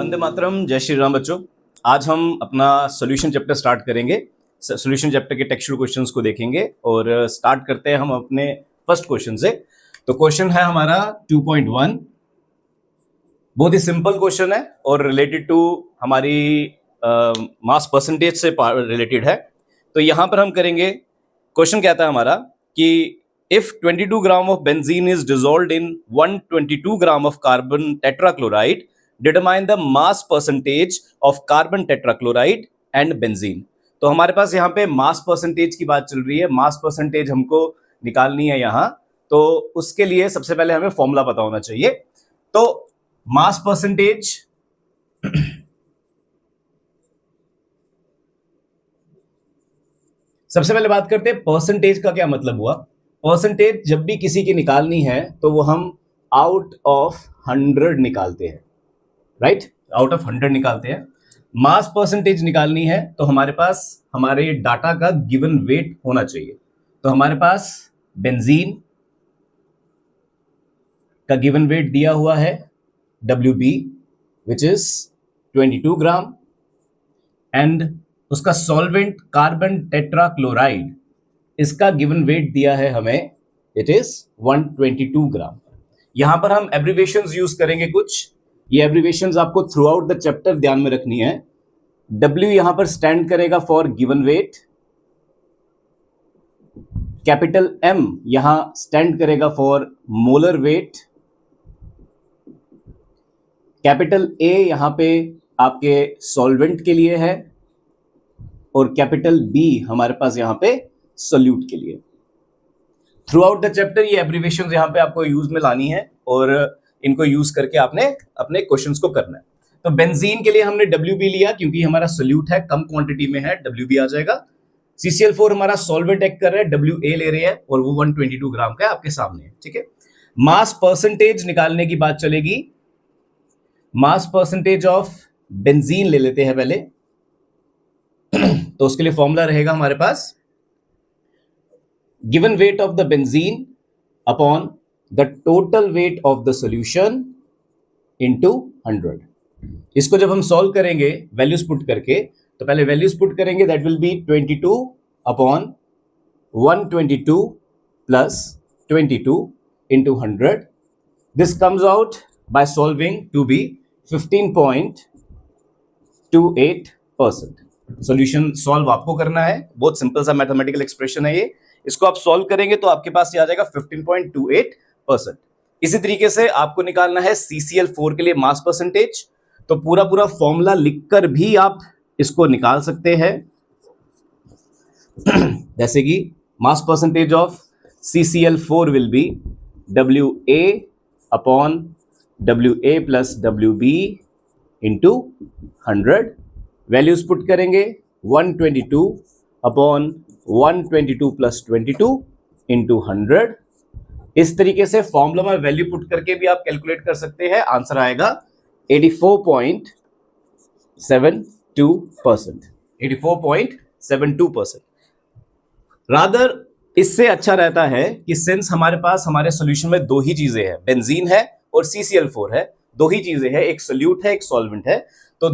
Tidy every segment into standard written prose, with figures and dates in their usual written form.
वंदे मातरम, जय श्री राम बच्चों। आज हम अपना सॉल्यूशन चैप्टर स्टार्ट करेंगे। सॉल्यूशन चैप्टर के टेक्सचुअल क्वेश्चंस को देखेंगे और स्टार्ट करते हैं हम अपने फर्स्ट क्वेश्चन से। तो क्वेश्चन है हमारा 2.1। बहुत ही सिंपल क्वेश्चन है और रिलेटेड टू हमारी मास परसेंटेज से रिलेटेड है। तो यहां पर हम करेंगे, क्वेश्चन कहता है हमारा कि if 22 gram of benzene is dissolved in 122 gram of carbon tetrachloride, determine the mass percentage of carbon tetrachloride and benzene। तो हमारे पास यहाँ पे मास परसेंटेज की बात चल रही है। मास परसेंटेज हमको निकालनी है यहाँ, तो उसके लिए सबसे पहले हमें फॉर्मूला पता होना चाहिए। तो मास परसेंटेज सबसे पहले बात करते हैं परसेंटेज का क्या मतलब हुआ। परसेंटेज जब भी किसी की निकालनी है तो वो हम आउट ऑफ 100 निकालते हैं, राइट? आउट ऑफ 100 निकालते हैं। मास परसेंटेज निकालनी है तो हमारे पास हमारे डाटा का गिवन वेट होना चाहिए। तो हमारे पास बेंजीन का गिवन वेट दिया हुआ है WB which is 22 gram and उसका सॉल्वेंट कार्बन टेट्राक्लोराइड, इसका गिवन वेट दिया है हमें, इट इज 122 ग्राम। यहां पर हम एब्रीवेशंस यूज करेंगे कुछ। ये एब्रीवेशंस आपको थ्रू आउट द चैप्टर ध्यान में रखनी है। W यहां पर स्टैंड करेगा for given weight, capital M यहां स्टैंड करेगा for molar weight, capital A यहां पे आपके सॉल्वेंट के लिए है और कैपिटल B हमारे पास यहां पे सोल्यूट के लिए। थ्रू आउट द चैप्टर ये एब्रीवेशंस यहाँ पे आपको यूज में लानी है और इनको यूज करके आपने अपने क्वेश्चंस को करना है। तो बेंजीन के लिए हमने WB लिया क्योंकि हमारा सोल्यूट है, कम क्वांटिटी में है, WB आ जाएगा। CCl4 हमारा सॉल्वेंट एक्ट कर रहा है, WA ले रहे हैं और वो 122 ग्राम का आपके सामने है, ठीक है। मास परसेंटेज निकालने की बात चलेगी। मास परसेंटेज ऑफ बेंजीन ले लेते हैं पहले। तो उसके लिए फॉर्मूला रहेगा हमारे पास given weight of the benzene upon the total weight of the solution into 100। इसको जब हम सॉल्व करेंगे वैल्यूज पुट करके, तो पहले वैल्यूज पुट करेंगे, that will be 22 upon 122 plus 22 into 100। This comes out by solving to be 15.28%। Solution solve आपको करना है, बहुत सिंपल सा मैथमेटिकल एक्सप्रेशन है ये। इसको आप सॉल्व करेंगे तो आपके पास ये आ जाएगा 15.28%। इसी तरीके से आपको निकालना है CCl4 के लिए मास परसेंटेज। तो पूरा पूरा फॉर्मूला लिखकर भी आप इसको निकाल सकते हैं। जैसे कि mass percentage of CCl4 will be WA upon WA plus WB into 100। Values put करेंगे 122 अपॉन 122 प्लस 22 इंटू 100। इस तरीके से फॉर्मूला में वैल्यू पुट करके भी आप कैलकुलेट कर सकते हैं। आंसर आएगा 84.72%। 84.72%। रादर इससे अच्छा रहता है कि सिंस हमारे पास हमारे सॉल्यूशन में दो ही चीजें हैं, बेंजीन है और CCl4 है, दो ही चीजें हैं, एक सोल्यूट है एक सॉल्वेंट है। तो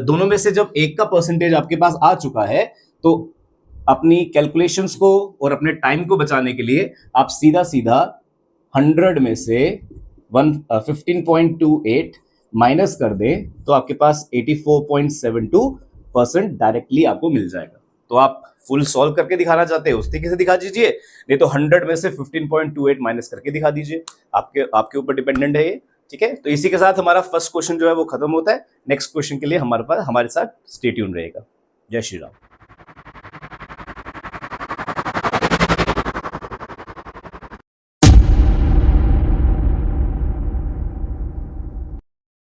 दोनों में से जब एक का परसेंटेज आपके पास आ चुका है तो अपनी कैलकुलेशंस को और अपने टाइम को बचाने के लिए आप सीधा 100 में से 15.28 माइनस कर दें तो आपके पास 84.72% डायरेक्टली आपको मिल जाएगा। तो आप फुल सॉल्व करके दिखाना चाहते हैं उस तरीके से दिखा दीजिए, नहीं तो 100 में से 15.28 माइनस करके दिखा दीजिए। आपके ऊपर डिपेंडेंट है ये, ठीक है। तो इसी के साथ हमारा फर्स्ट क्वेश्चन जो है वो खत्म होता है। नेक्स्ट क्वेश्चन के लिए हमारे साथ स्टे ट्यून रहेगा। जय श्री राम।